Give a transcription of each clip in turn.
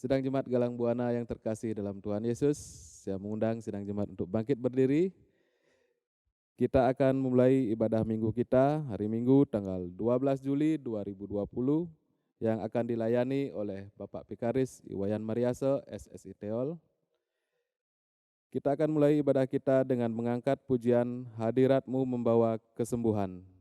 Sidang Jemaat Galang Buana yang terkasih dalam Tuhan Yesus, saya mengundang sidang jemaat untuk bangkit berdiri. Kita akan memulai ibadah minggu kita hari Minggu tanggal 12 Juli 2020 yang akan dilayani oleh Bapak Vikaris Iwayan Mariase, SSI Teol. Kita akan mulai ibadah kita dengan mengangkat pujian Hadirat-Mu Membawa Kesembuhan.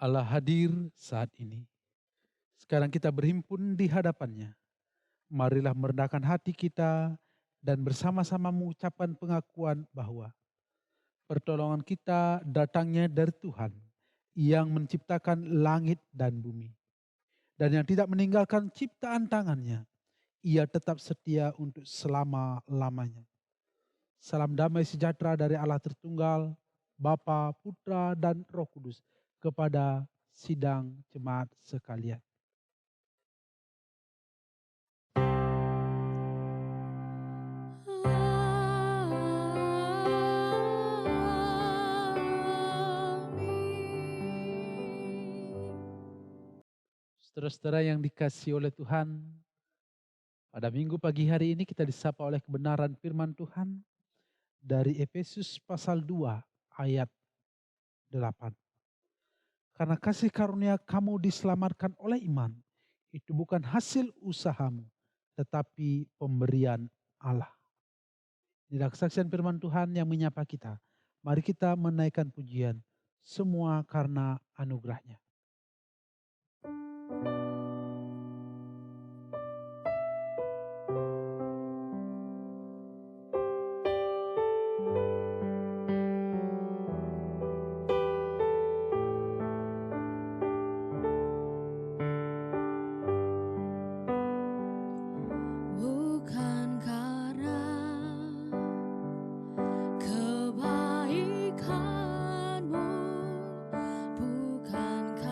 Allah hadir saat ini. Sekarang kita berhimpun di hadapannya. Marilah merendahkan hati kita dan bersama-sama mengucapkan pengakuan bahwa pertolongan kita datangnya dari Tuhan yang menciptakan langit dan bumi. Dan yang tidak meninggalkan ciptaan tangannya, ia tetap setia untuk selama-lamanya. Salam damai sejahtera dari Allah Tritunggal, Bapa, Putra, dan Roh Kudus kepada sidang jemaat sekalian. Saudara-saudara yang dikasihi oleh Tuhan, pada minggu pagi hari ini kita disapa oleh kebenaran firman Tuhan dari Efesus pasal 2 ayat 8. Karena kasih karunia kamu diselamatkan oleh iman, itu bukan hasil usahamu, tetapi pemberian Allah. Inilah kesaksian firman Tuhan yang menyapa kita. Mari kita menaikkan pujian, semua karena anugerahnya. Kebaikanmu bukan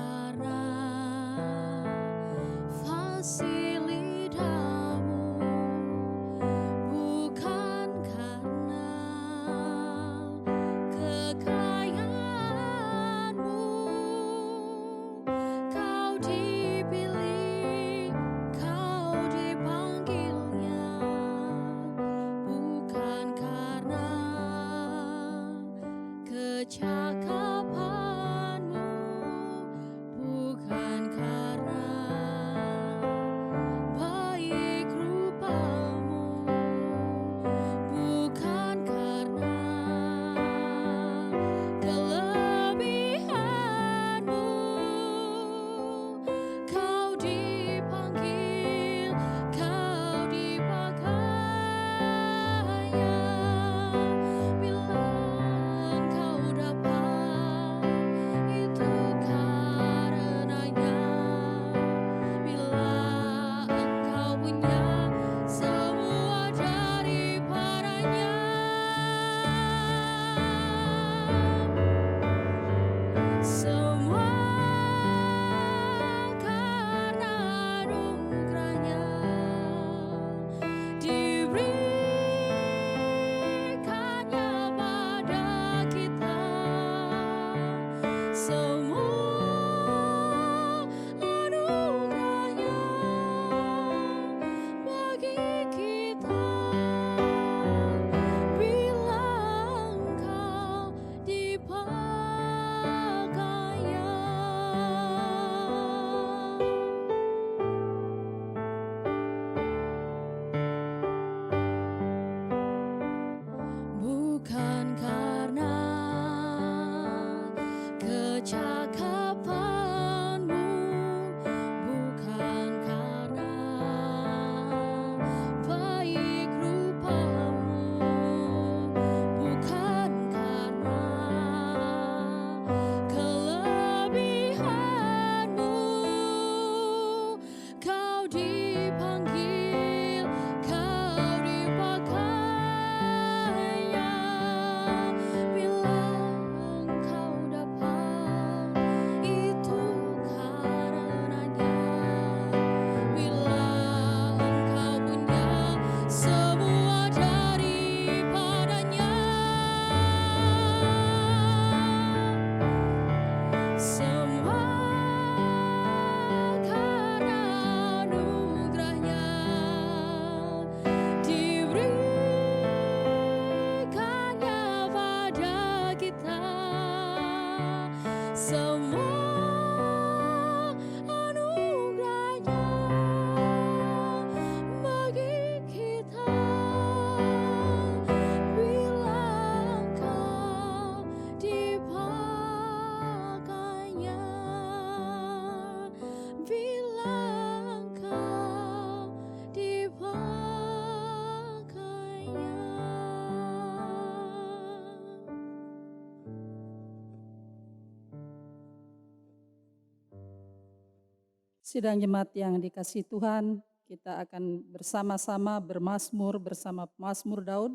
Sidang jemaat yang dikasihi Tuhan, kita akan bersama-sama bermazmur bersama Mazmur Daud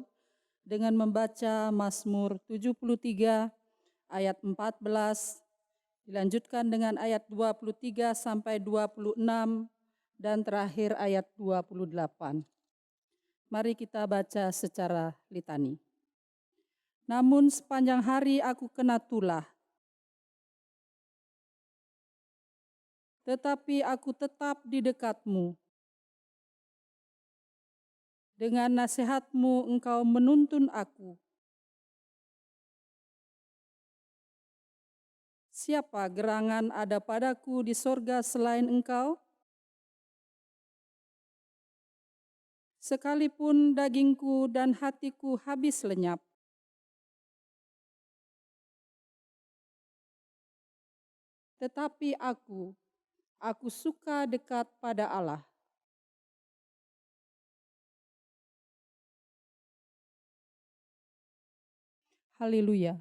dengan membaca Mazmur 73 ayat 14, dilanjutkan dengan ayat 23 sampai 26 dan terakhir ayat 28. Mari kita baca secara litani. Namun sepanjang hari aku kena tulah, tetapi aku tetap di dekatmu. Dengan nasihatmu engkau menuntun aku. Siapa gerangan ada padaku di sorga selain engkau? Sekalipun dagingku dan hatiku habis lenyap, tetapi aku suka dekat pada Allah. Haleluya.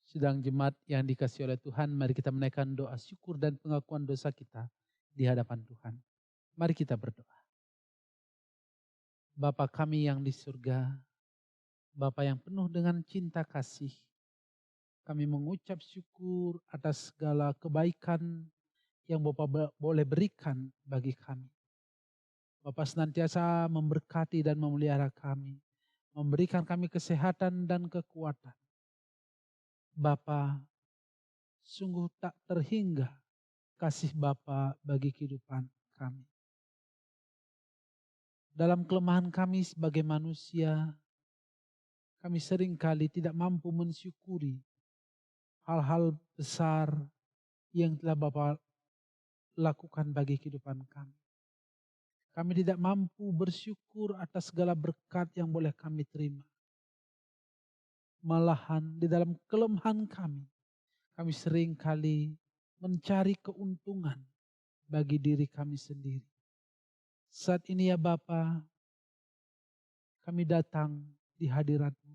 Sidang jemaat yang dikasihi oleh Tuhan, mari kita menaikkan doa syukur dan pengakuan dosa kita di hadapan Tuhan. Mari kita berdoa. Bapa kami yang di surga, Bapa yang penuh dengan cinta kasih, kami mengucap syukur atas segala kebaikan yang Bapa boleh berikan bagi kami. Bapa senantiasa memberkati dan memelihara kami, memberikan kami kesehatan dan kekuatan. Bapa, sungguh tak terhingga kasih Bapa bagi kehidupan kami. Dalam kelemahan kami sebagai manusia, kami seringkali tidak mampu mensyukuri hal-hal besar yang telah Bapa lakukan bagi kehidupan kami. Kami tidak mampu bersyukur atas segala berkat yang boleh kami terima. Malahan di dalam kelemahan kami seringkali mencari keuntungan bagi diri kami sendiri. Saat ini ya Bapa, kami datang di hadirat-Mu,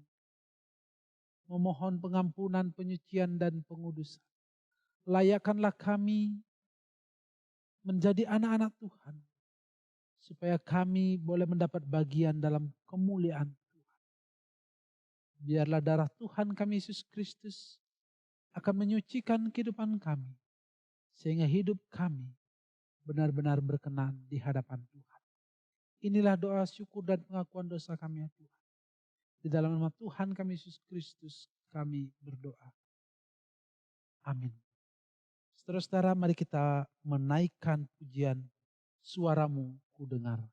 memohon pengampunan, penyucian dan pengudusan. Layakkanlah kami menjadi anak-anak Tuhan, supaya kami boleh mendapat bagian dalam kemuliaan Tuhan. Biarlah darah Tuhan kami Yesus Kristus akan menyucikan kehidupan kami, sehingga hidup kami benar-benar berkenan di hadapan Tuhan. Inilah doa syukur dan pengakuan dosa kami ya Tuhan. Di dalam nama Tuhan kami Yesus Kristus kami berdoa. Amin. Saudara-saudara, mari kita menaikkan pujian Suaramu Ku Dengar.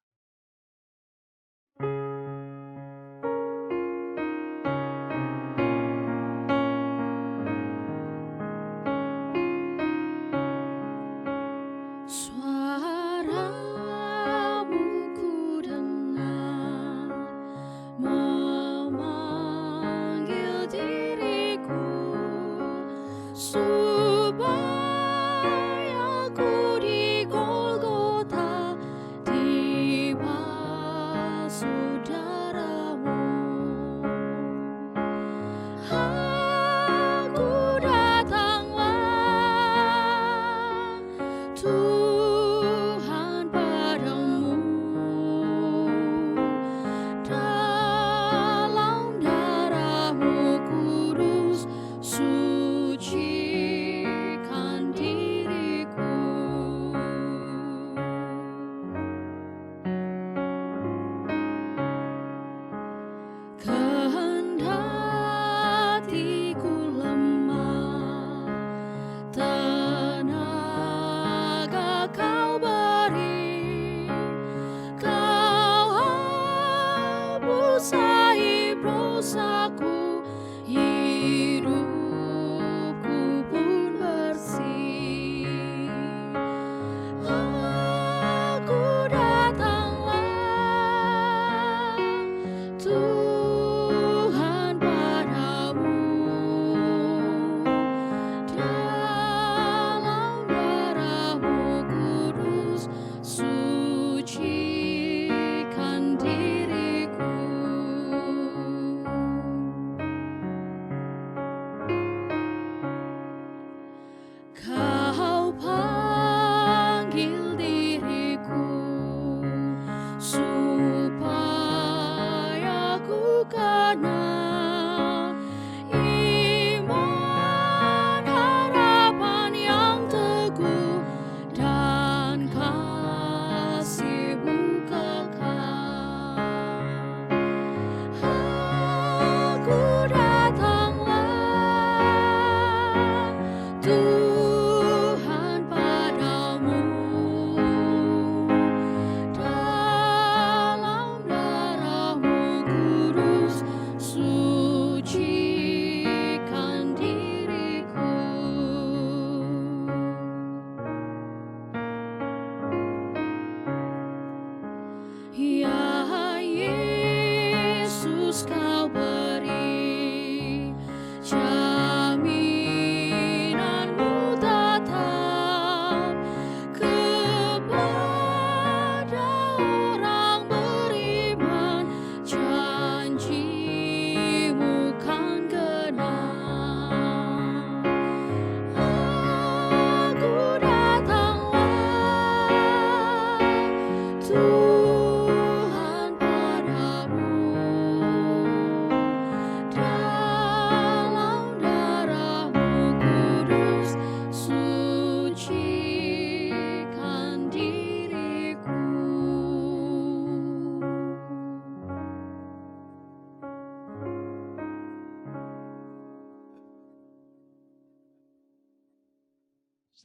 Supaya ku di Golgota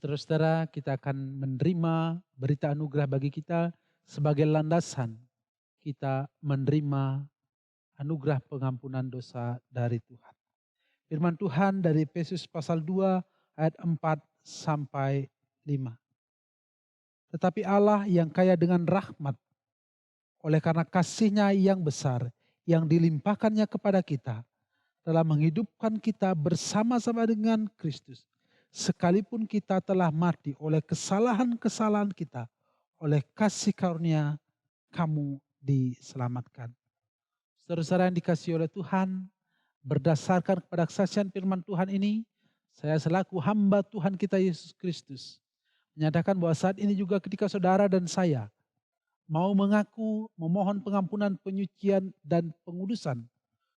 Saudara-saudara, kita akan menerima berita anugerah bagi kita sebagai landasan kita menerima anugerah pengampunan dosa dari Tuhan. Firman Tuhan dari Efesus pasal 2 ayat 4 sampai 5. Tetapi Allah yang kaya dengan rahmat, oleh karena kasih-Nya yang besar, yang dilimpahkannya kepada kita, telah menghidupkan kita bersama-sama dengan Kristus. Sekalipun kita telah mati oleh kesalahan-kesalahan kita, oleh kasih karunia kamu diselamatkan. Saudara-saudara yang dikasihi oleh Tuhan, berdasarkan kepada kesaksian firman Tuhan ini, saya selaku hamba Tuhan kita Yesus Kristus menyatakan bahwa saat ini juga ketika saudara dan saya mau mengaku, memohon pengampunan, penyucian, dan pengudusan,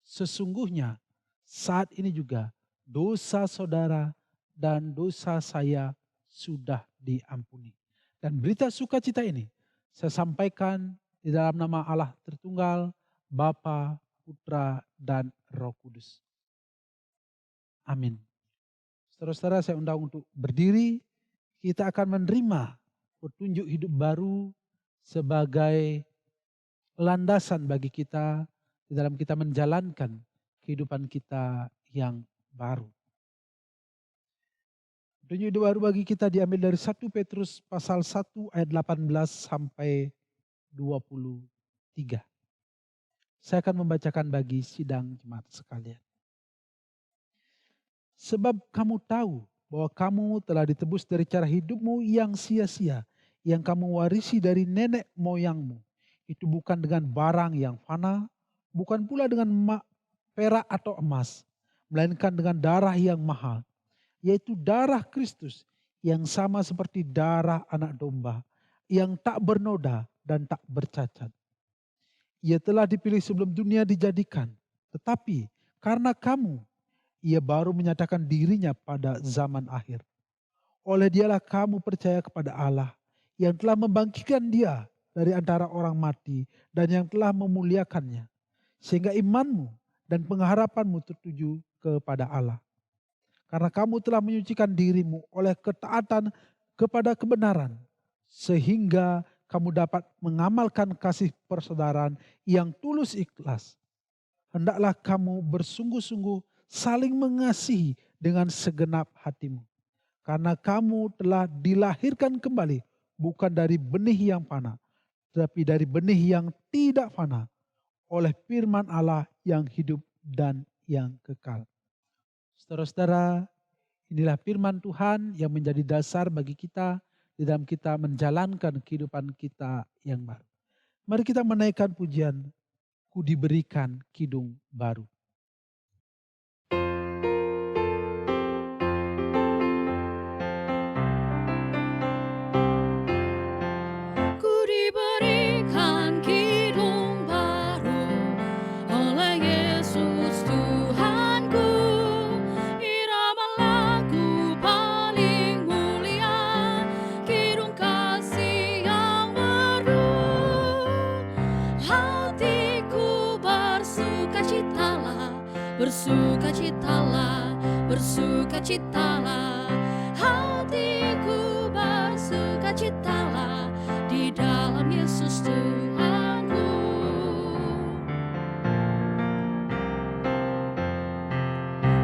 sesungguhnya saat ini juga dosa saudara dan dosa saya sudah diampuni. Dan berita sukacita ini saya sampaikan di dalam nama Allah Tritunggal, Bapa, Putra, dan Roh Kudus. Amin. Saudara-saudara, saya undang untuk berdiri. Kita akan menerima petunjuk hidup baru sebagai landasan bagi kita di dalam kita menjalankan kehidupan kita yang baru. Petunjuk hidup baru bagi kita diambil dari 1 Petrus pasal 1 ayat 18 sampai 23. Saya akan membacakan bagi sidang jemaat sekalian. Sebab kamu tahu bahwa kamu telah ditebus dari cara hidupmu yang sia-sia, yang kamu warisi dari nenek moyangmu. Itu bukan dengan barang yang fana, bukan pula dengan perak atau emas, melainkan dengan darah yang mahal, yaitu darah Kristus, yang sama seperti darah anak domba, yang tak bernoda dan tak bercacat. Ia telah dipilih sebelum dunia dijadikan, tetapi karena kamu, Ia baru menyatakan dirinya pada zaman akhir. Oleh Dialah kamu percaya kepada Allah, yang telah membangkitkan Dia dari antara orang mati dan yang telah memuliakannya, sehingga imanmu dan pengharapanmu tertuju kepada Allah. Karena kamu telah menyucikan dirimu oleh ketaatan kepada kebenaran, sehingga kamu dapat mengamalkan kasih persaudaraan yang tulus ikhlas. Hendaklah kamu bersungguh-sungguh saling mengasihi dengan segenap hatimu. Karena kamu telah dilahirkan kembali, bukan dari benih yang fana, tetapi dari benih yang tidak fana, oleh firman Allah yang hidup dan yang kekal. Saudara-saudara, inilah firman Tuhan yang menjadi dasar bagi kita di dalam kita menjalankan kehidupan kita yang baru. Mari kita menaikkan pujian, ku diberikan kidung baru. Ku diberikan kidung baru oleh Yesus Tuhanku, irama lagu paling mulia, kidung kasih yang merdu. Hatiku bersukacitalah, bersukacitalah, bersukacitalah. Hatiku bersukacitalah di dalam Yesus Tuhanku.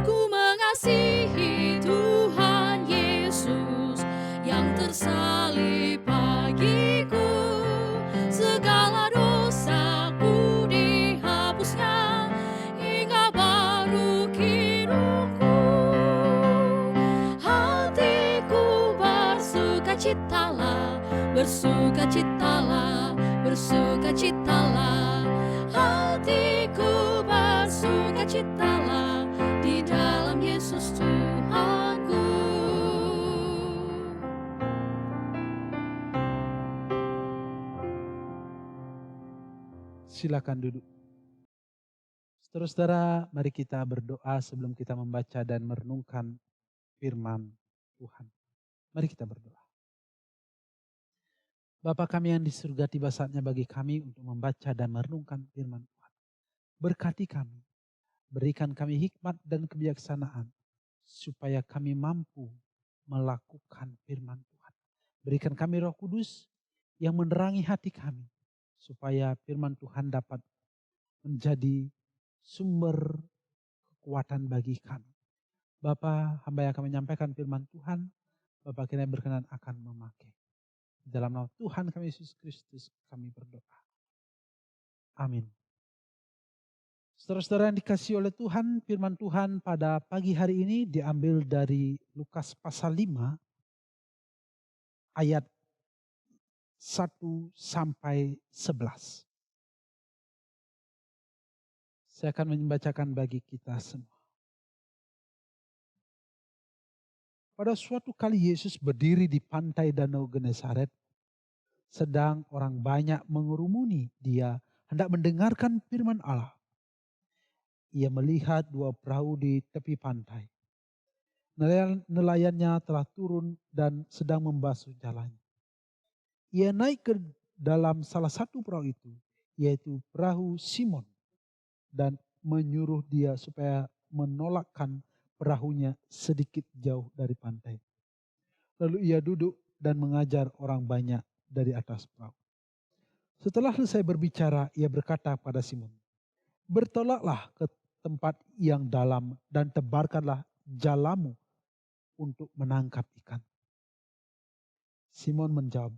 Ku mengasihi Tuhan Yesus yang tersalib bagiku. Segala dosaku dihapusnya, hingga baru hidupku. Hatiku bersukacitalah, bersukacitalah, bersukacitalah. Hatiku bersukacitalah di dalam Yesus Tuhanku. Silakan duduk. Saudara-saudara, mari kita berdoa sebelum kita membaca dan merenungkan firman Tuhan. Mari kita berdoa. Bapa kami yang di surga, tiba saatnya bagi kami untuk membaca dan merenungkan firman Tuhan. Berkati kami, berikan kami hikmat dan kebijaksanaan, supaya kami mampu melakukan firman Tuhan. Berikan kami Roh Kudus yang menerangi hati kami, supaya firman Tuhan dapat menjadi sumber kekuatan bagi kami. Bapa, hamba yang akan menyampaikan firman Tuhan, Bapa kiranya berkenan akan memakai. Dalam nama Tuhan kami Yesus Kristus kami berdoa. Amin. Saudara-saudara yang dikasihi oleh Tuhan, firman Tuhan pada pagi hari ini diambil dari Lukas pasal 5 ayat 1 sampai 11. Saya akan membacakan bagi kita semua. Pada suatu kali Yesus berdiri di pantai Danau Genesaret, sedang orang banyak mengerumuni dia hendak mendengarkan firman Allah. Ia melihat dua perahu di tepi pantai. Nelayannya telah turun dan sedang membasuh jalannya. Ia naik ke dalam salah satu perahu itu, yaitu perahu Simon, dan menyuruh dia supaya menolakkan perahunya sedikit jauh dari pantai. Lalu ia duduk dan mengajar orang banyak dari atas perahu. Setelah selesai berbicara, ia berkata pada Simon, "Bertolaklah ke tempat yang dalam dan tebarkanlah jalamu untuk menangkap ikan." Simon menjawab,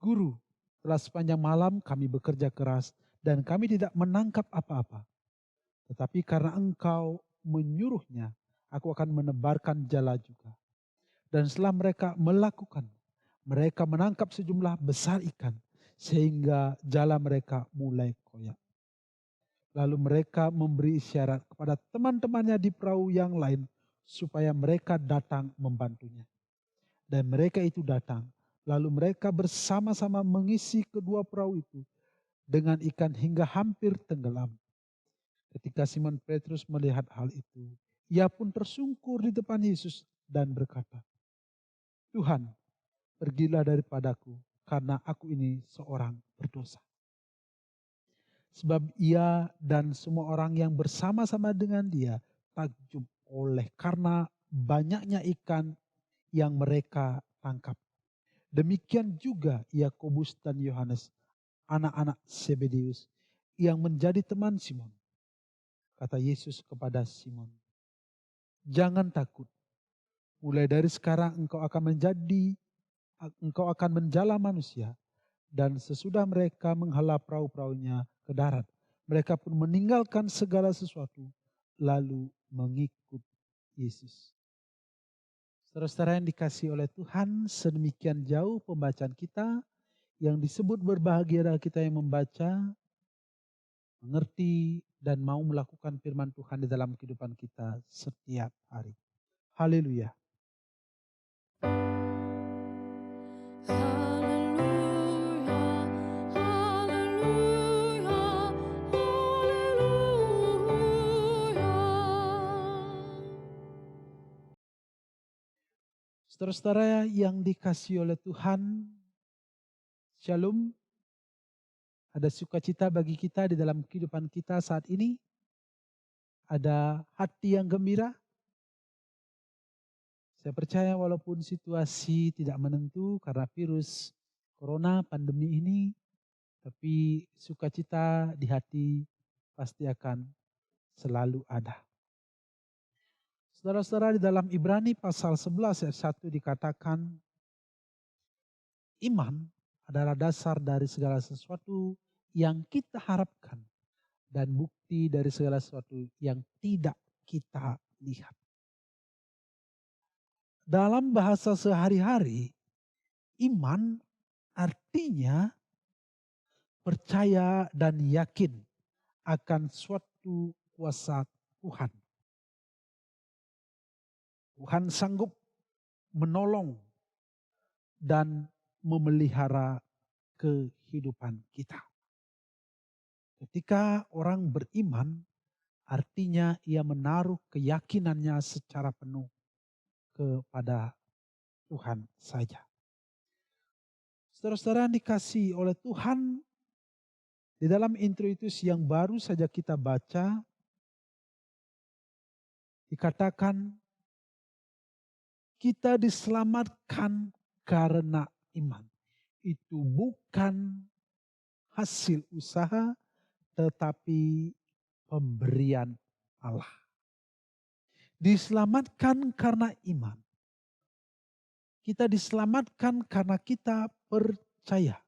"Guru, telah sepanjang malam kami bekerja keras dan kami tidak menangkap apa-apa. Tetapi karena engkau menyuruhnya, aku akan menebarkan jala juga." Dan setelah mereka melakukan, mereka menangkap sejumlah besar ikan, sehingga jala mereka mulai koyak. Lalu mereka memberi isyarat kepada teman-temannya di perahu yang lain, supaya mereka datang membantunya. Dan mereka itu datang, lalu mereka bersama-sama mengisi kedua perahu itu dengan ikan hingga hampir tenggelam. Ketika Simon Petrus melihat hal itu, ia pun tersungkur di depan Yesus dan berkata, "Tuhan, pergilah daripadaku, karena aku ini seorang berdosa." Sebab ia dan semua orang yang bersama-sama dengan dia takjub oleh karena banyaknya ikan yang mereka tangkap. Demikian juga Yakobus dan Yohanes, anak-anak Zebedeus, yang menjadi teman Simon. Kata Yesus kepada Simon, "Jangan takut. Mulai dari sekarang engkau akan menjala manusia." Dan sesudah mereka menghela perahu-perahunya ke darat, mereka pun meninggalkan segala sesuatu, lalu mengikut Yesus. Saudara-saudara yang dikasihi oleh Tuhan, sedemikian jauh pembacaan kita yang disebut berbahagia adalah kita yang membaca, mengerti, dan mau melakukan firman Tuhan di dalam kehidupan kita setiap hari. Haleluya. Haleluya, haleluya, haleluya. Saudara-saudara yang dikasihi oleh Tuhan, Shalom. Ada sukacita bagi kita di dalam kehidupan kita saat ini. Ada hati yang gembira. Saya percaya walaupun situasi tidak menentu karena virus corona pandemi ini, tapi sukacita di hati pasti akan selalu ada. Saudara-saudara, di dalam Ibrani pasal 11 ayat 1 dikatakan, iman adalah dasar dari segala sesuatu yang kita harapkan dan bukti dari segala sesuatu yang tidak kita lihat. Dalam bahasa sehari-hari, iman artinya percaya dan yakin akan suatu kuasa Tuhan. Tuhan sanggup menolong dan memelihara kehidupan kita. Ketika orang beriman, artinya ia menaruh keyakinannya secara penuh kepada Tuhan saja. Saudara-saudara yang dikasihi oleh Tuhan, di dalam introitus yang baru saja kita baca, dikatakan kita diselamatkan karena iman. Itu bukan hasil usaha, tetapi pemberian Allah. Diselamatkan karena iman. Kita diselamatkan karena kita percaya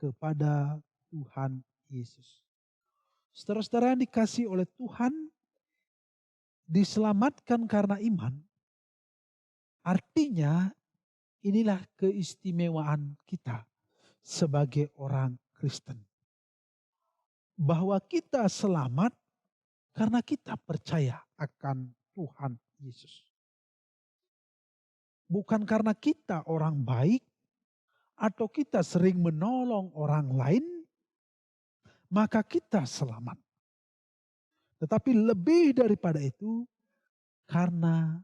kepada Tuhan Yesus. Saudara-saudara yang dikasihi oleh Tuhan, diselamatkan karena iman, artinya inilah keistimewaan kita sebagai orang Kristen. Bahwa kita selamat karena kita percaya akan Tuhan Yesus. Bukan karena kita orang baik atau kita sering menolong orang lain, maka kita selamat. Tetapi lebih daripada itu, karena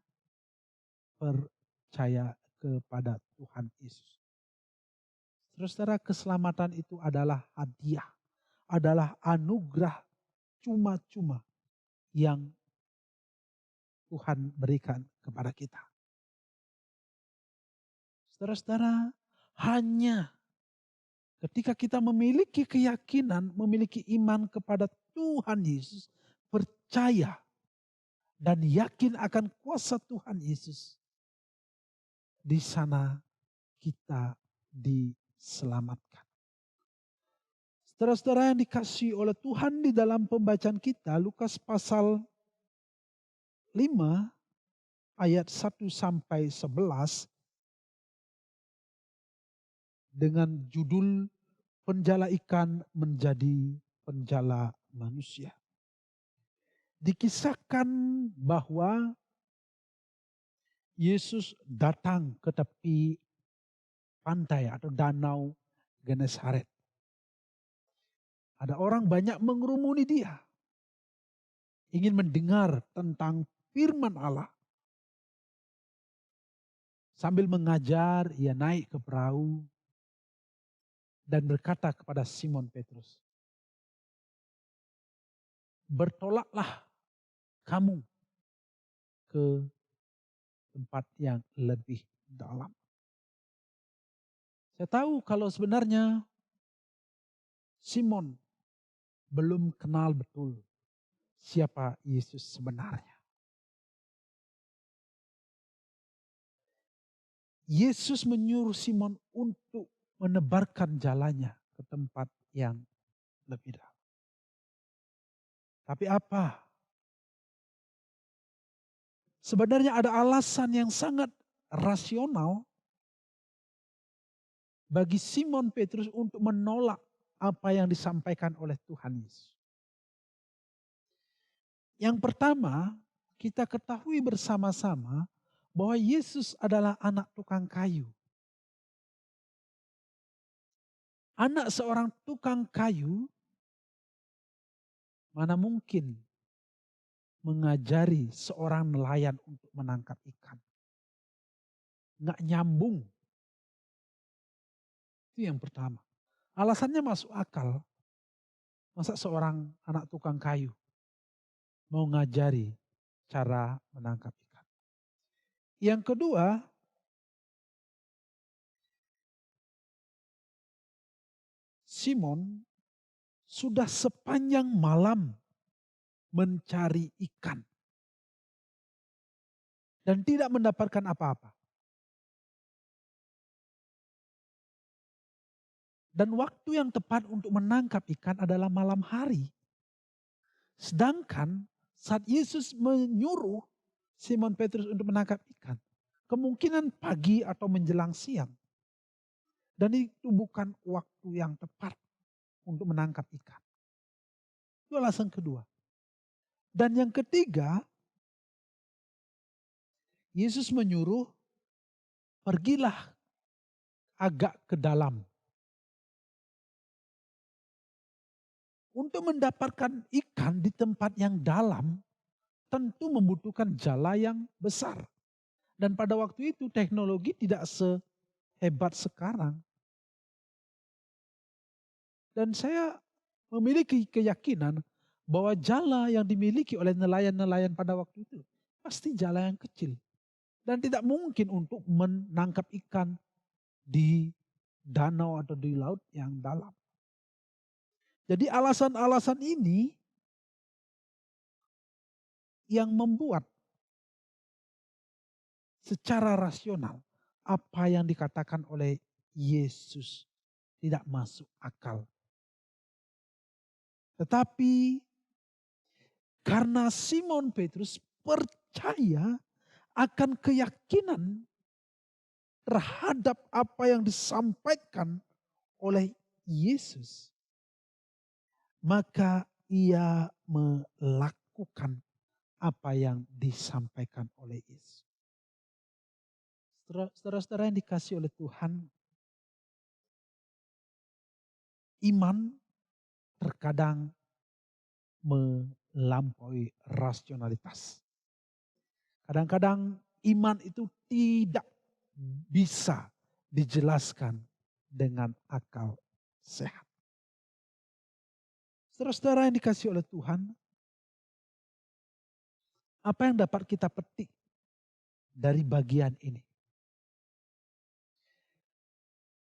percaya kepada Tuhan Yesus. Saudara, keselamatan itu adalah hadiah, adalah anugerah cuma-cuma yang Tuhan berikan kepada kita. Saudara-saudara, hanya ketika kita memiliki keyakinan, memiliki iman kepada Tuhan Yesus, percaya dan yakin akan kuasa Tuhan Yesus, di sana kita diselamatkan. Saudara-saudara yang dikasihi oleh Tuhan, di dalam pembacaan kita Lukas pasal 5 ayat 1 sampai 11 dengan judul penjala ikan menjadi penjala manusia. Dikisahkan bahwa Yesus datang ke tepi pantai atau danau Genesaret. Ada orang banyak mengerumuni dia, ingin mendengar tentang firman Allah. Sambil mengajar, ia naik ke perahu dan berkata kepada Simon Petrus, "Bertolaklah kamu ke tempat yang lebih dalam." Saya tahu kalau sebenarnya Simon belum kenal betul siapa Yesus sebenarnya. Yesus menyuruh Simon untuk menebarkan jalannya ke tempat yang lebih dalam. Tapi apa? Sebenarnya ada alasan yang sangat rasional bagi Simon Petrus untuk menolak apa yang disampaikan oleh Tuhan Yesus. Yang pertama, kita ketahui bersama-sama bahwa Yesus adalah anak tukang kayu. Anak seorang tukang kayu mana mungkin mengajari seorang nelayan untuk menangkap ikan. Nggak nyambung. Itu yang pertama. Alasannya masuk akal. Masa seorang anak tukang kayu mau ngajari cara menangkap ikan. Yang kedua, Simon sudah sepanjang malam mencari ikan dan tidak mendapatkan apa-apa. Dan waktu yang tepat untuk menangkap ikan adalah malam hari. Sedangkan saat Yesus menyuruh Simon Petrus untuk menangkap ikan, kemungkinan pagi atau menjelang siang. Dan itu bukan waktu yang tepat untuk menangkap ikan. Itu alasan kedua. Dan yang ketiga, Yesus menyuruh pergilah agak ke dalam. Untuk mendapatkan ikan di tempat yang dalam, tentu membutuhkan jala yang besar. Dan pada waktu itu teknologi tidak sehebat sekarang. Dan saya memiliki keyakinan bahwa jala yang dimiliki oleh nelayan-nelayan pada waktu itu pasti jala yang kecil. dan tidak mungkin untuk menangkap ikan di danau atau di laut yang dalam. Jadi alasan-alasan ini yang membuat secara rasional apa yang dikatakan oleh Yesus tidak masuk akal. Tetapi karena Simon Petrus percaya akan keyakinan terhadap apa yang disampaikan oleh Yesus, maka ia melakukan apa yang disampaikan oleh Yesus. Saudara-saudara yang dikasihi oleh Tuhan, iman terkadang melampaui rasionalitas. Kadang-kadang iman itu tidak bisa dijelaskan dengan akal sehat. Saudara-saudara yang dikasihi oleh Tuhan, apa yang dapat kita petik dari bagian ini?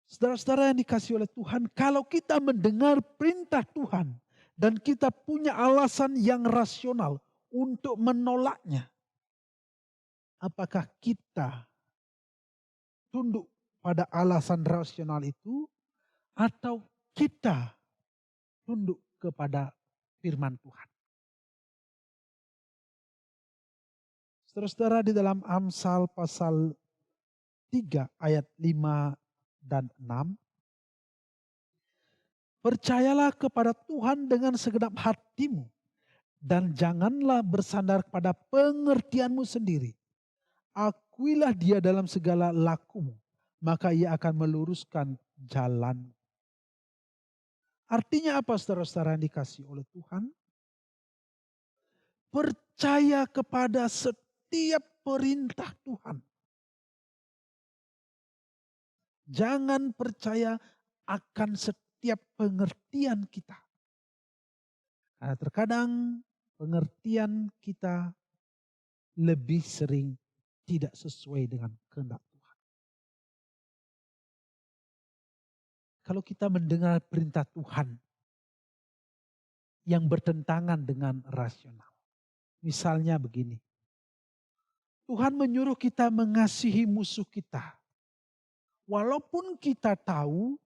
Saudara-saudara yang dikasihi oleh Tuhan, kalau kita mendengar perintah Tuhan dan kita punya alasan yang rasional untuk menolaknya, apakah kita tunduk pada alasan rasional itu atau kita tunduk kepada firman Tuhan? Saudara-saudara, di dalam Amsal pasal 3 ayat 5 dan 6. Percayalah kepada Tuhan dengan segenap hatimu dan janganlah bersandar pada pengertianmu sendiri. Akuilah dia dalam segala lakumu, maka ia akan meluruskan jalan. Artinya apa, saudara-saudara yang dikasihi oleh Tuhan? Percaya kepada setiap perintah Tuhan. Jangan percaya akan setiap pengertian kita. Karena terkadang pengertian kita lebih sering tidak sesuai dengan kehendak Tuhan. Kalau kita mendengar perintah Tuhan yang bertentangan dengan rasional. Misalnya begini. Tuhan menyuruh kita mengasihi musuh kita. Walaupun kita tahu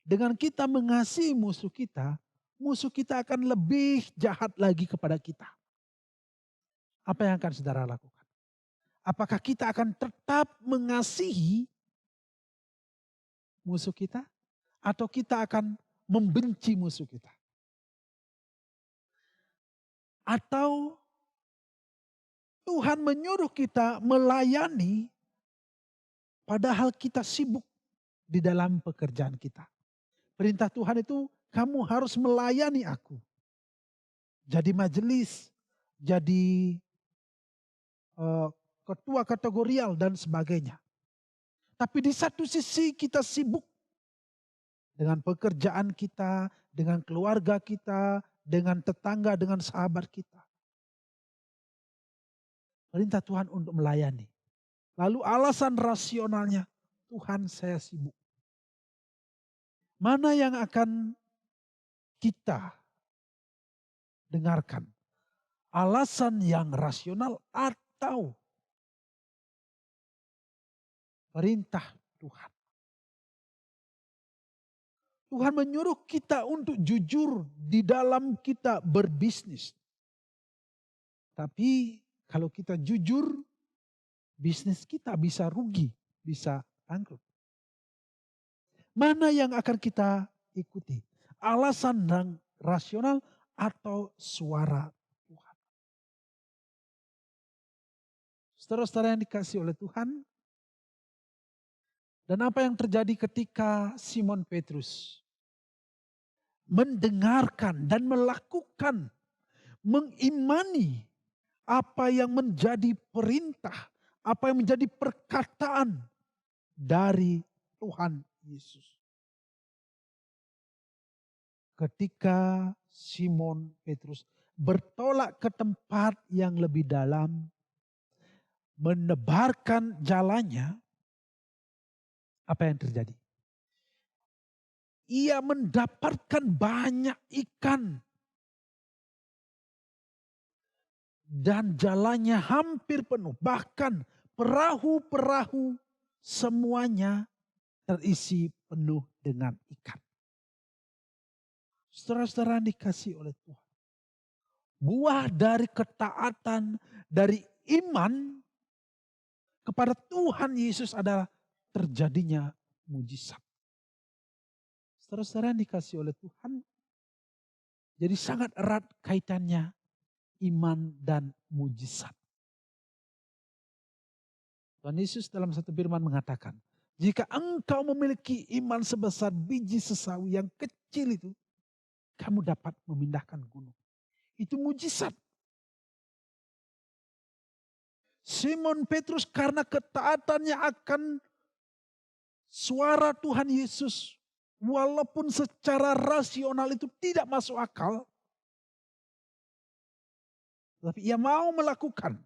dengan kita mengasihi musuh kita akan lebih jahat lagi kepada kita. Apa yang akan saudara lakukan? Apakah kita akan tetap mengasihi musuh kita? Atau kita akan membenci musuh kita? Atau Tuhan menyuruh kita melayani padahal kita sibuk di dalam pekerjaan kita. Perintah Tuhan itu kamu harus melayani aku. Jadi majelis, jadi ketua kategorial dan sebagainya. Tapi di satu sisi kita sibuk dengan pekerjaan kita, dengan keluarga kita, dengan tetangga, dengan sahabat kita. Perintah Tuhan untuk melayani. Lalu alasan rasionalnya, Tuhan saya sibuk. Mana yang akan kita dengarkan? Alasan yang rasional atau perintah Tuhan? Tuhan menyuruh kita untuk jujur di dalam kita berbisnis. Tapi kalau kita jujur, bisnis kita bisa rugi, bisa bangkrut. Mana yang akan kita ikuti? Alasan yang rasional atau suara Tuhan? Saudara-saudara yang dikasihi oleh Tuhan. Dan apa yang terjadi ketika Simon Petrus mendengarkan dan melakukan, mengimani apa yang menjadi perintah, apa yang menjadi perkataan dari Tuhan Yesus. Ketika Simon Petrus bertolak ke tempat yang lebih dalam, menebarkan jalannya, apa yang terjadi? Ia mendapatkan banyak ikan. Dan jalannya hampir penuh. Bahkan perahu-perahu semuanya terisi penuh dengan ikan. Saudara-saudara dikasih oleh Tuhan. Buah dari ketaatan, dari iman kepada Tuhan Yesus adalah terjadinya mujizat. Saudara-saudara dikasih oleh Tuhan. Jadi sangat erat kaitannya iman dan mujizat. Tuhan Yesus dalam satu firman mengatakan, jika engkau memiliki iman sebesar biji sesawi yang kecil itu, kamu dapat memindahkan gunung. Itu mujizat. Simon Petrus karena ketaatannya akan suara Tuhan Yesus, walaupun secara rasional itu tidak masuk akal, tapi ia mau melakukan.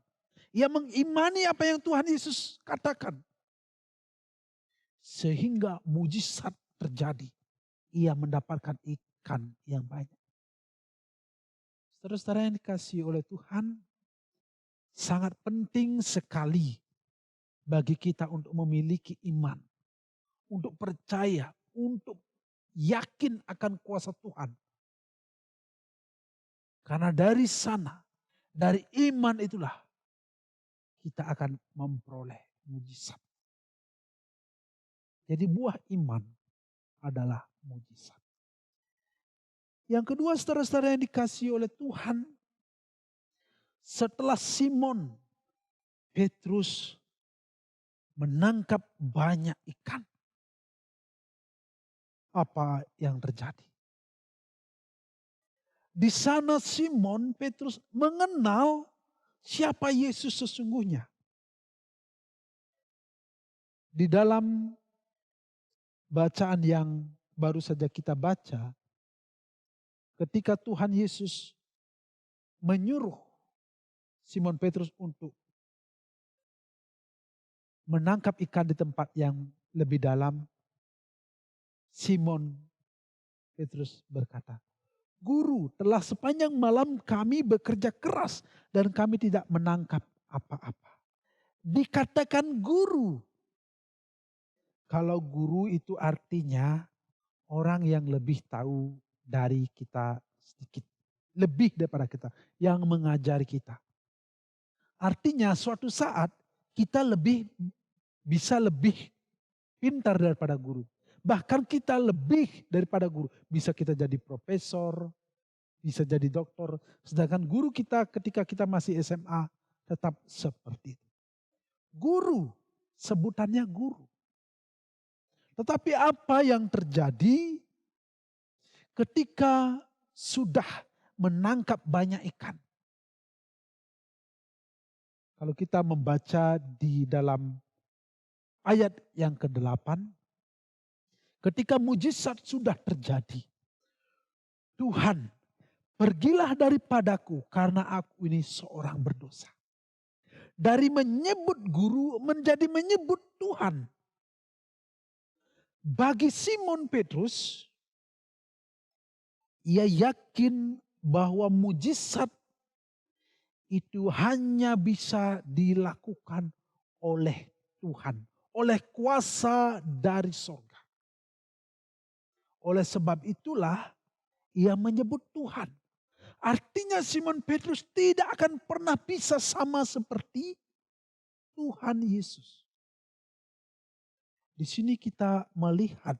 Ia mengimani apa yang Tuhan Yesus katakan. Sehingga mujizat terjadi. Ia mendapatkan ikan yang banyak. Saudara-saudara yang dikasihi oleh Tuhan, sangat penting sekali bagi kita untuk memiliki iman. Untuk percaya, untuk yakin akan kuasa Tuhan. Karena dari sana, dari iman itulah kita akan memperoleh mujizat. Jadi buah iman adalah mujizat. Yang kedua, saudara-saudara yang dikasihi oleh Tuhan, setelah Simon Petrus menangkap banyak ikan, apa yang terjadi? Di sana Simon Petrus mengenal siapa Yesus sesungguhnya. Di dalam bacaan yang baru saja kita baca, ketika Tuhan Yesus menyuruh Simon Petrus untuk menangkap ikan di tempat yang lebih dalam, Simon Petrus berkata, Guru, telah sepanjang malam kami bekerja keras dan kami tidak menangkap apa-apa. Dikatakan guru. Kalau guru itu artinya orang yang lebih tahu dari kita sedikit. Lebih daripada kita, yang mengajari kita. Artinya suatu saat kita bisa lebih pintar daripada guru. Bahkan kita lebih daripada guru. Bisa kita jadi profesor, bisa jadi doktor. Sedangkan guru kita ketika kita masih SMA tetap seperti itu. Guru, sebutannya guru. Tetapi apa yang terjadi ketika sudah menangkap banyak ikan? Kalau kita membaca di dalam ayat yang ke-8, ketika mujizat sudah terjadi, Tuhan, pergilah daripadaku karena aku ini seorang berdosa. Dari menyebut guru menjadi menyebut Tuhan. Bagi Simon Petrus, ia yakin bahwa mujizat itu hanya bisa dilakukan oleh Tuhan. Oleh kuasa dari surga. Oleh sebab itulah ia menyebut Tuhan. Artinya Simon Petrus tidak akan pernah bisa sama seperti Tuhan Yesus. Di sini kita melihat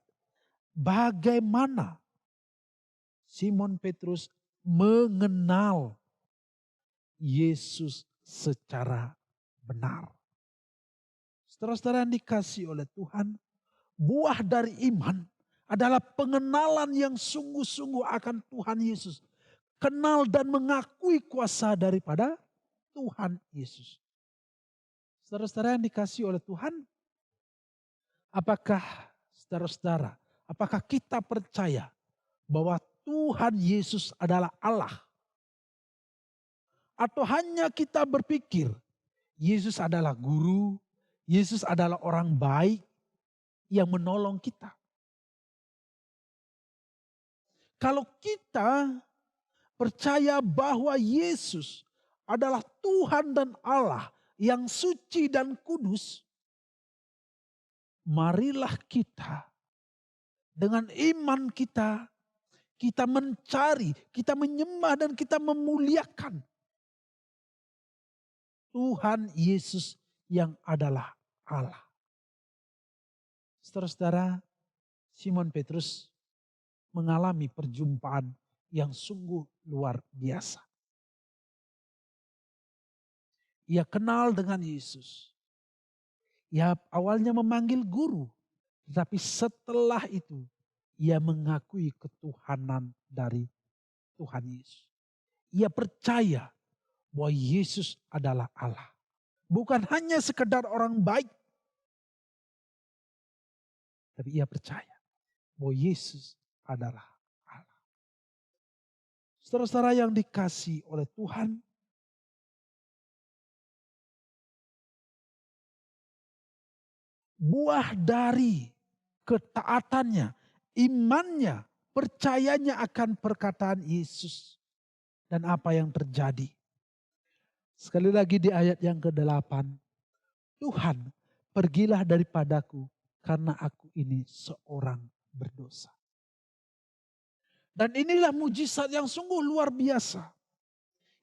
bagaimana Simon Petrus mengenal Yesus secara benar. Saudara-saudara yang dikasihi oleh Tuhan, buah dari iman adalah pengenalan yang sungguh-sungguh akan Tuhan Yesus. Kenal dan mengakui kuasa daripada Tuhan Yesus. Saudara-saudara yang dikasihi oleh Tuhan, apakah saudara-saudara, apakah kita percaya bahwa Tuhan Yesus adalah Allah? Atau hanya kita berpikir Yesus adalah guru, Yesus adalah orang baik yang menolong kita. Kalau kita percaya bahwa Yesus adalah Tuhan dan Allah yang suci dan kudus, marilah kita dengan iman kita, kita mencari, kita menyembah dan kita memuliakan Tuhan Yesus yang adalah Allah. Saudara-saudara, Simon Petrus mengalami perjumpaan yang sungguh luar biasa. Ia kenal dengan Yesus. Ia awalnya memanggil guru, tetapi setelah itu ia mengakui ketuhanan dari Tuhan Yesus. Ia percaya bahwa Yesus adalah Allah. Bukan hanya sekedar orang baik, tapi ia percaya bahwa Yesus adalah Allah. Saudara-saudara yang dikasihi oleh Tuhan, buah dari ketaatannya, imannya, percayanya akan perkataan Yesus. Dan apa yang terjadi. Sekali lagi di ayat yang ke-8. Tuhan, pergilah daripadaku karena aku ini seorang berdosa. Dan inilah mujizat yang sungguh luar biasa.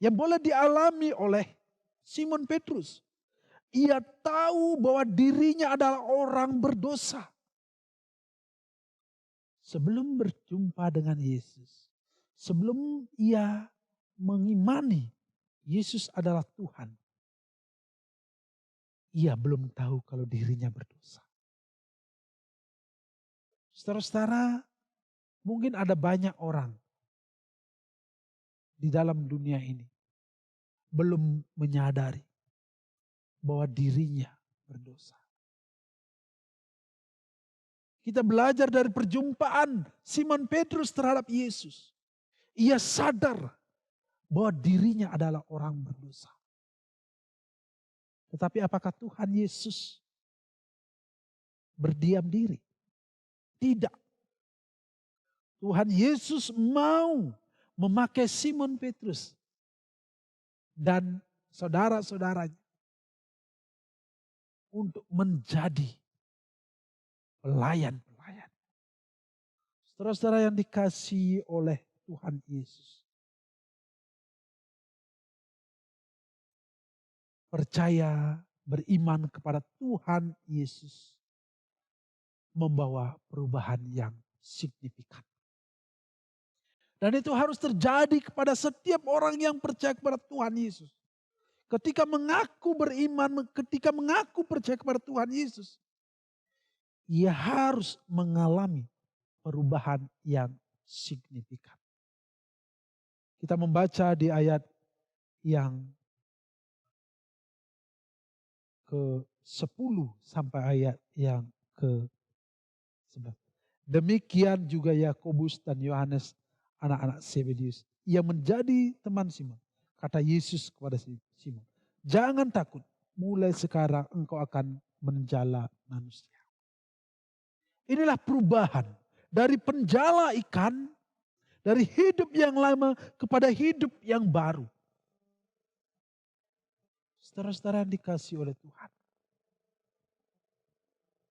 Yang boleh dialami oleh Simon Petrus. Ia tahu bahwa dirinya adalah orang berdosa. Sebelum berjumpa dengan Yesus. Sebelum ia mengimani Yesus adalah Tuhan. Ia belum tahu kalau dirinya berdosa. Saudara-saudara, mungkin ada banyak orang di dalam dunia ini belum menyadari bahwa dirinya berdosa. Kita belajar dari perjumpaan Simon Petrus terhadap Yesus. Ia sadar bahwa dirinya adalah orang berdosa. Tetapi apakah Tuhan Yesus berdiam diri? Tidak. Tuhan Yesus mau memakai Simon Petrus dan saudara-saudaranya untuk menjadi pelayan-pelayan. Saudara-saudara yang dikasihi oleh Tuhan Yesus. Percaya, beriman kepada Tuhan Yesus membawa perubahan yang signifikan. Dan itu harus terjadi kepada setiap orang yang percaya kepada Tuhan Yesus. Ketika mengaku beriman, ketika mengaku percaya kepada Tuhan Yesus, ia harus mengalami perubahan yang signifikan. Kita membaca di ayat yang ke-10 sampai ayat yang ke-11. Demikian juga Yakobus dan Yohanes, anak-anak Zebedius, yang menjadi teman Simon. Kata Yesus kepada Simon, jangan takut, mulai sekarang engkau akan menjala manusia. Inilah perubahan dari penjala ikan, dari hidup yang lama kepada hidup yang baru. Saudara-saudara yang dikasihi oleh Tuhan.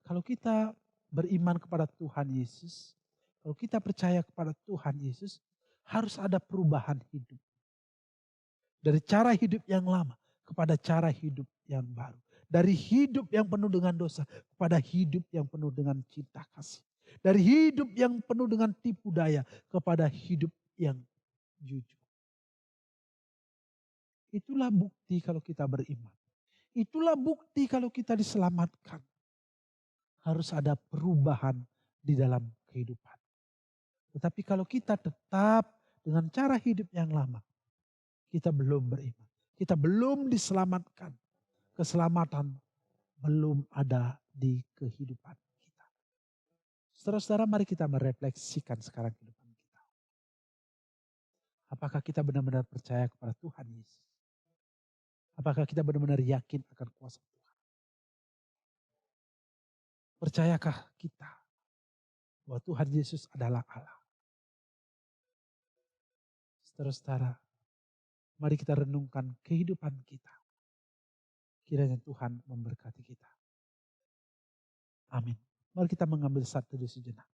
Kalau kita beriman kepada Tuhan Yesus, kalau kita percaya kepada Tuhan Yesus, harus ada perubahan hidup. Dari cara hidup yang lama kepada cara hidup yang baru. Dari hidup yang penuh dengan dosa kepada hidup yang penuh dengan cinta kasih. Dari hidup yang penuh dengan tipu daya kepada hidup yang jujur. Itulah bukti kalau kita beriman. Itulah bukti kalau kita diselamatkan. Harus ada perubahan di dalam kehidupan. Tetapi kalau kita tetap dengan cara hidup yang lama, kita belum beriman. Kita belum diselamatkan. Keselamatan belum ada di kehidupan kita. Saudara-saudara, mari kita merefleksikan sekarang kehidupan kita. Apakah kita benar-benar percaya kepada Tuhan Yesus? Apakah kita benar-benar yakin akan kuasa Tuhan? Percayakah kita bahwa Tuhan Yesus adalah Allah? Saudara-saudara, mari kita renungkan kehidupan kita. Kiranya Tuhan memberkati kita. Amin. Mari kita mengambil satu teduh sejenak.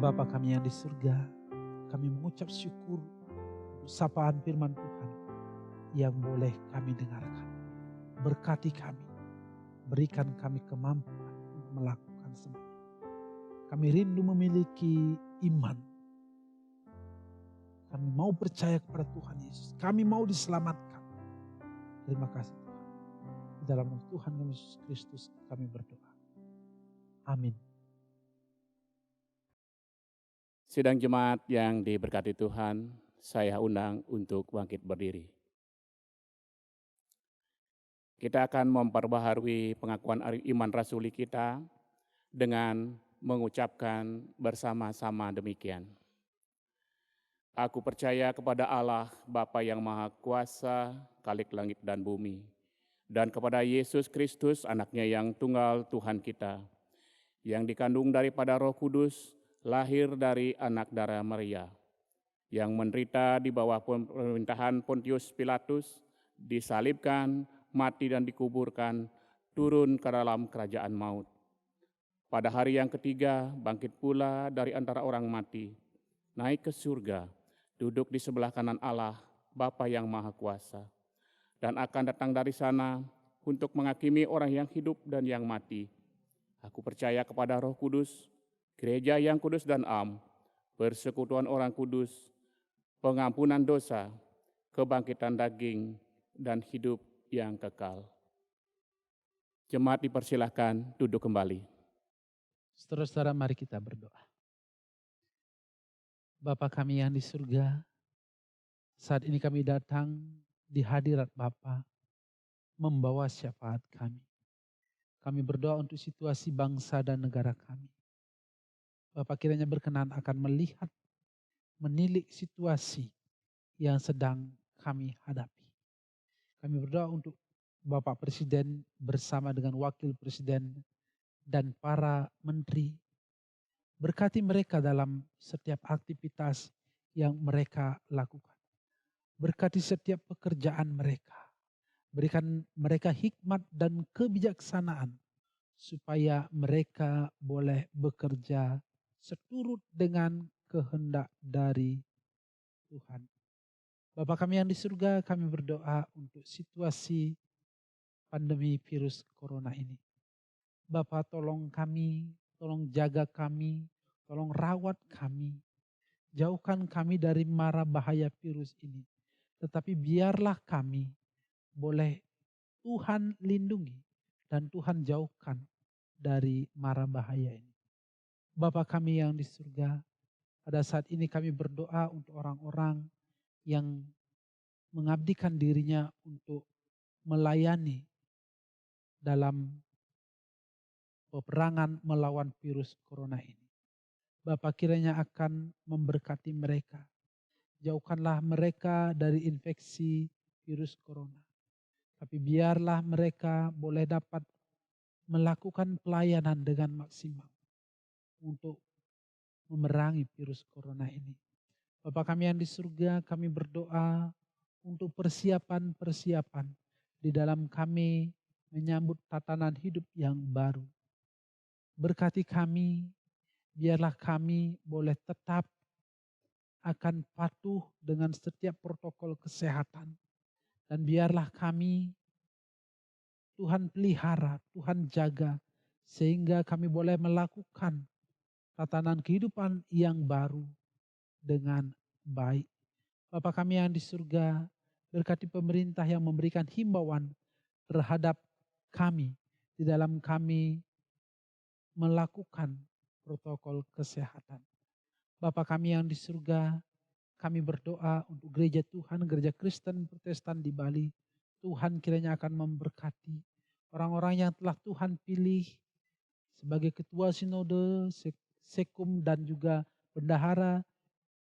Bapa kami yang di surga, kami mengucap syukur untuk sapaan firman Tuhan yang boleh kami dengarkan. Berkati kami, berikan kami kemampuan untuk melakukan semua. Kami rindu memiliki iman. Kami mau percaya kepada Tuhan Yesus. Kami mau diselamatkan. Terima kasih Tuhan. Di dalam nama Tuhan Yesus Kristus kami berdoa. Amin. Sidang jemaat yang diberkati Tuhan, saya undang untuk bangkit berdiri. Kita akan memperbaharui pengakuan iman rasuli kita dengan mengucapkan bersama-sama demikian. Aku percaya kepada Allah, Bapa yang Maha Kuasa, Khalik langit dan bumi, dan kepada Yesus Kristus, anaknya yang tunggal Tuhan kita, yang dikandung daripada Roh Kudus, lahir dari anak darah Maria, yang menderita di bawah pemerintahan Pontius Pilatus, disalibkan, mati dan dikuburkan, turun ke dalam kerajaan maut. Pada hari yang ketiga, bangkit pula dari antara orang mati, naik ke surga, duduk di sebelah kanan Allah, Bapa yang Maha Kuasa, dan akan datang dari sana untuk menghakimi orang yang hidup dan yang mati. Aku percaya kepada Roh Kudus, Gereja yang kudus dan am, persekutuan orang kudus, pengampunan dosa, kebangkitan daging, dan hidup yang kekal. Jemaat dipersilahkan duduk kembali. Saudara-saudara, mari kita berdoa. Bapa kami yang di surga, saat ini kami datang di hadirat Bapa, membawa syafaat kami. Kami berdoa untuk situasi bangsa dan negara kami. Bapak kiranya berkenan akan melihat, menilik situasi yang sedang kami hadapi. Kami berdoa untuk Bapak Presiden bersama dengan Wakil Presiden dan para menteri. Berkati mereka dalam setiap aktivitas yang mereka lakukan. Berkati setiap pekerjaan mereka. Berikan mereka hikmat dan kebijaksanaan supaya mereka boleh bekerja seturut dengan kehendak dari Tuhan. Bapa kami yang di surga, kami berdoa untuk situasi pandemi virus corona ini. Bapa tolong kami, tolong jaga kami, tolong rawat kami. Jauhkan kami dari mara bahaya virus ini. Tetapi biarlah kami boleh Tuhan lindungi dan Tuhan jauhkan dari mara bahaya ini. Bapa kami yang di surga, pada saat ini kami berdoa untuk orang-orang yang mengabdikan dirinya untuk melayani dalam peperangan melawan virus corona ini. Bapa kiranya akan memberkati mereka. Jauhkanlah mereka dari infeksi virus corona. Tapi biarlah mereka boleh dapat melakukan pelayanan dengan maksimal untuk memerangi virus corona ini. Bapa kami yang di surga, kami berdoa untuk persiapan-persiapan di dalam kami menyambut tatanan hidup yang baru. Berkati kami, biarlah kami boleh tetap akan patuh dengan setiap protokol kesehatan. Dan biarlah kami Tuhan pelihara, Tuhan jaga, sehingga kami boleh melakukan tatanan kehidupan yang baru dengan baik. Bapa kami yang di surga, berkati pemerintah yang memberikan himbauan terhadap kami di dalam kami melakukan protokol kesehatan. Bapa kami yang di surga, kami berdoa untuk gereja Tuhan, gereja Kristen Protestan di Bali. Tuhan kiranya akan memberkati orang-orang yang telah Tuhan pilih sebagai ketua sinode, sekum dan juga bendahara,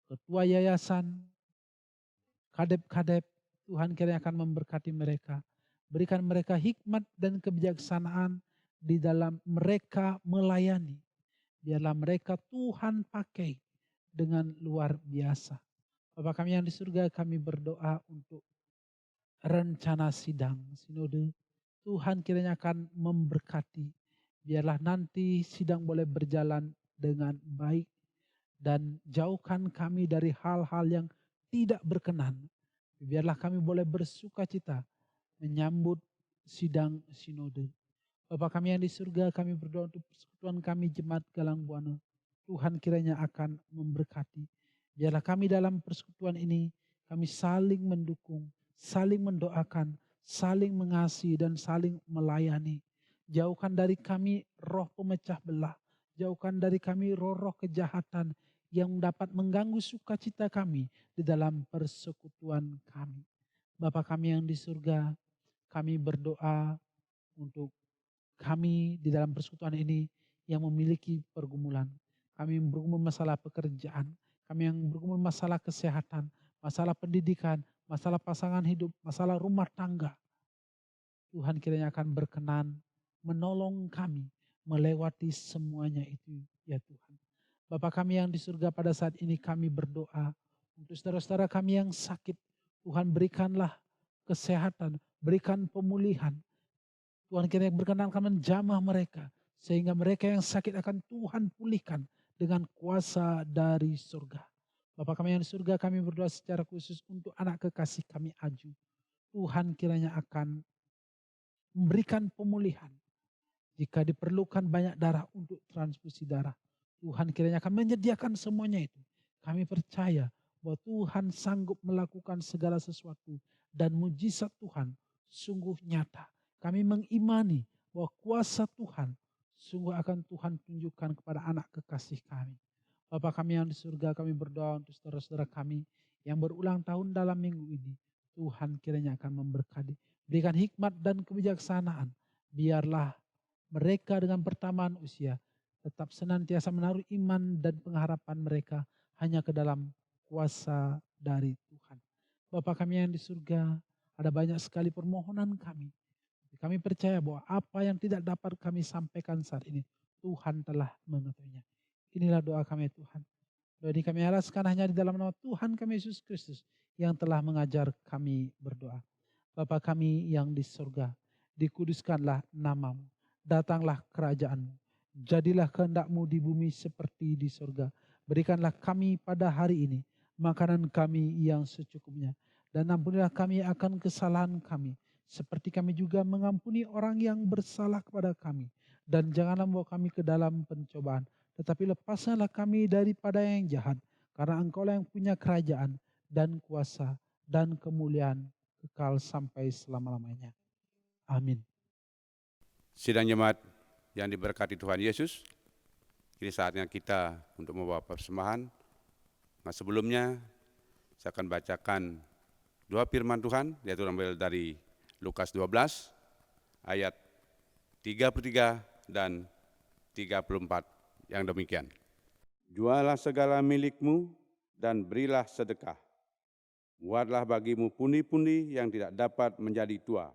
ketua yayasan, kadep-kadep. Tuhan kiranya akan memberkati mereka. Berikan mereka hikmat dan kebijaksanaan di dalam mereka melayani. Biarlah mereka Tuhan pakai dengan luar biasa. Bapa kami yang di surga, kami berdoa untuk rencana sidang sinode. Tuhan kiranya akan memberkati. Biarlah nanti sidang boleh berjalan dengan baik. Dan jauhkan kami dari hal-hal yang tidak berkenan. Biarlah kami boleh bersuka cita menyambut sidang sinode. Bapa kami yang di surga, kami berdoa untuk persekutuan kami Jemaat Galang Buana. Tuhan kiranya akan memberkati. Biarlah kami dalam persekutuan ini, kami saling mendukung, saling mendoakan, saling mengasihi dan saling melayani. Jauhkan dari kami roh pemecah belah. Jauhkan dari kami roh-roh kejahatan yang dapat mengganggu sukacita kami di dalam persekutuan kami. Bapa kami yang di surga, kami berdoa untuk kami di dalam persekutuan ini yang memiliki pergumulan. Kami bergumul masalah pekerjaan, kami yang bergumul masalah kesehatan, masalah pendidikan, masalah pasangan hidup, masalah rumah tangga. Tuhan kiranya akan berkenan menolong kami melewati semuanya itu ya Tuhan. Bapa kami yang di surga, pada saat ini kami berdoa untuk saudara-saudara kami yang sakit. Tuhan berikanlah kesehatan, berikan pemulihan. Tuhan kiranya berkenan akan menjamah mereka, sehingga mereka yang sakit akan Tuhan pulihkan dengan kuasa dari surga. Bapa kami yang di surga, kami berdoa secara khusus untuk anak kekasih kami Aju. Tuhan kiranya akan memberikan pemulihan. Jika diperlukan banyak darah untuk transfusi darah, Tuhan kiranya akan menyediakan semuanya itu. Kami percaya bahwa Tuhan sanggup melakukan segala sesuatu dan mujizat Tuhan sungguh nyata. Kami mengimani bahwa kuasa Tuhan sungguh akan Tuhan tunjukkan kepada anak kekasih kami. Bapa kami yang di surga, kami berdoa untuk saudara-saudara kami yang berulang tahun dalam minggu ini. Tuhan kiranya akan memberkati. Berikan hikmat dan kebijaksanaan. Biarlah mereka dengan pertambahan usia tetap senantiasa menaruh iman dan pengharapan mereka hanya ke dalam kuasa dari Tuhan. Bapa kami yang di surga, ada banyak sekali permohonan kami. Kami percaya bahwa apa yang tidak dapat kami sampaikan saat ini, Tuhan telah mengetahuinya. Inilah doa kami Tuhan. Doa ini kami alaskan hanya di dalam nama Tuhan kami Yesus Kristus yang telah mengajar kami berdoa. Bapa kami yang di surga, dikuduskanlah namamu, datanglah kerajaanmu, jadilah kehendak-Mu di bumi seperti di surga. Berikanlah kami pada hari ini makanan kami yang secukupnya, dan ampunilah kami akan kesalahan kami, seperti kami juga mengampuni orang yang bersalah kepada kami. Dan janganlah membawa kami ke dalam pencobaan, tetapi lepaskanlah kami daripada yang jahat, karena Engkau yang punya kerajaan dan kuasa dan kemuliaan kekal sampai selama-lamanya. Amin. Sidang jemaat yang diberkati Tuhan Yesus, kini saatnya kita untuk membawa persembahan. Nah sebelumnya saya akan bacakan dua firman Tuhan, yaitu diambil dari Lukas 12 ayat 33 dan 34 yang demikian. Jualah segala milikmu dan berilah sedekah. Buatlah bagimu pundi-pundi yang tidak dapat menjadi tua.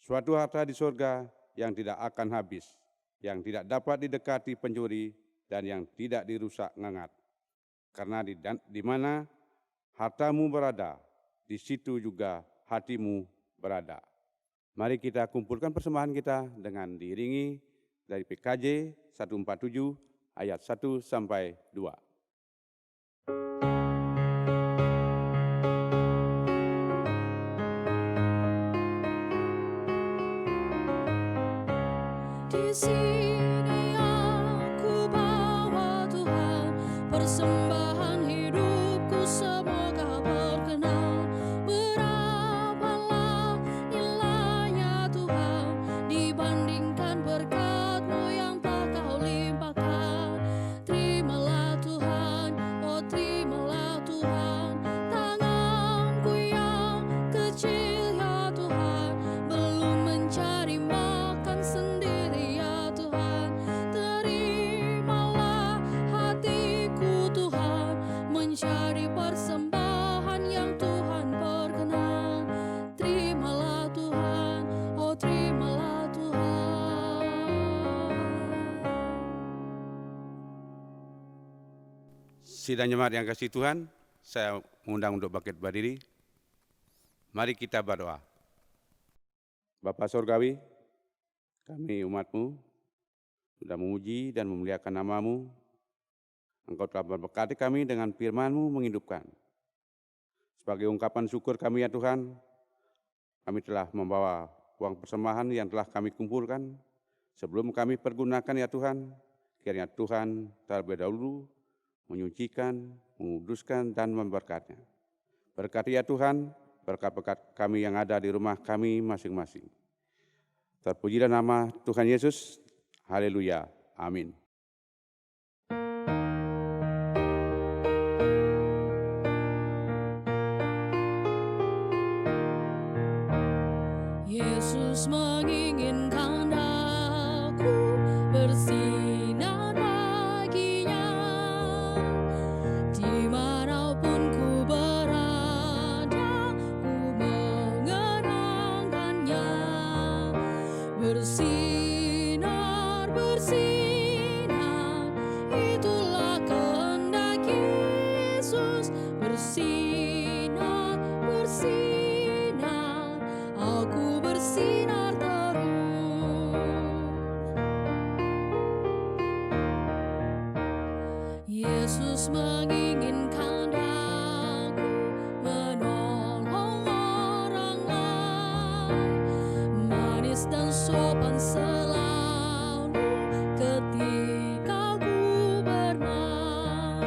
Suatu harta di surga yang tidak akan habis, yang tidak dapat didekati pencuri dan yang tidak dirusak ngengat. Karena di mana hartamu berada, di situ juga hatimu berada. Mari kita kumpulkan persembahan kita dengan diiringi dari PKJ 147 ayat 1 sampai 2. Di sini aku bawa persembahan hidupku semoga berkenan. Berapalah nilainya Tuhan dibandingkan berkat-Mu yang telah Kau limpahkan. Terimalah Tuhan, oh terimalah Tuhan, tanganku yang kecil ya Tuhan, belum mencari makan sendiri ya Tuhan. Terimalah hatiku Tuhan, menjadi persembahan yang Tuhan berkenan. Terimalah Tuhan, oh terimalah Tuhan. Sidang jemaat yang kasih Tuhan, saya mengundang untuk bangkit berdiri. Mari kita berdoa. Bapa Surgawi, kami umat-Mu sudah memuji dan memuliakan nama-Mu. Engkau telah memberkati kami dengan firman-Mu menghidupkan. Sebagai ungkapan syukur kami ya Tuhan, kami telah membawa uang persembahan yang telah kami kumpulkan. Sebelum kami pergunakan ya Tuhan, kiranya Tuhan terlebih dahulu menyucikan, menguduskan, dan memberkatnya. Berkati ya Tuhan, berkat-berkat kami yang ada di rumah kami masing-masing. Terpujilah nama Tuhan Yesus. Haleluya. Amin. Yesus menginginkan aku bersinar baginya, dimanapun ku berada, ku mengenangkannya. Bersinar, bersinar, itulah kehendak Yesus. Bersinar, bersinar, aku bersinar terus. Yesus menginginkan aku menolong orang lain, manis dan sopan selalu ketika ku bermain.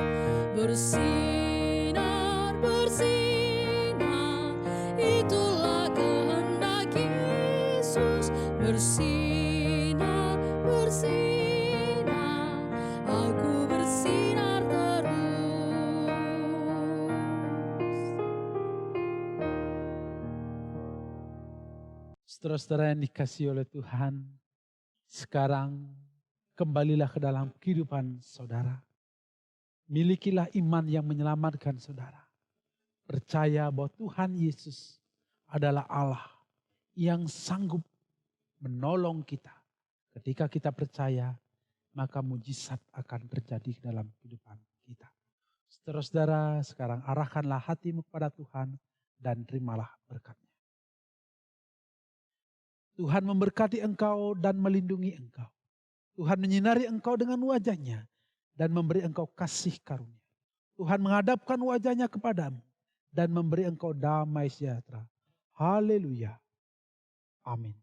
Bersinar, bersinar, itulah kehendak Yesus. Bersinar, bersinar, aku bersinar terus. Saudara-saudara yang dikasihi oleh Tuhan, sekarang kembalilah ke dalam kehidupan saudara. Milikilah iman yang menyelamatkan saudara. Percaya bahwa Tuhan Yesus adalah Allah yang sanggup menolong kita. Ketika kita percaya, maka mujizat akan terjadi dalam kehidupan kita. Saudara-saudara, sekarang arahkanlah hatimu kepada Tuhan dan terimalah berkat-Nya. Tuhan memberkati engkau dan melindungi engkau. Tuhan menyinari engkau dengan wajah-Nya dan memberi engkau kasih karunia. Tuhan menghadapkan wajah-Nya kepadamu dan memberi engkau damai sejahtera. Haleluya. Amin.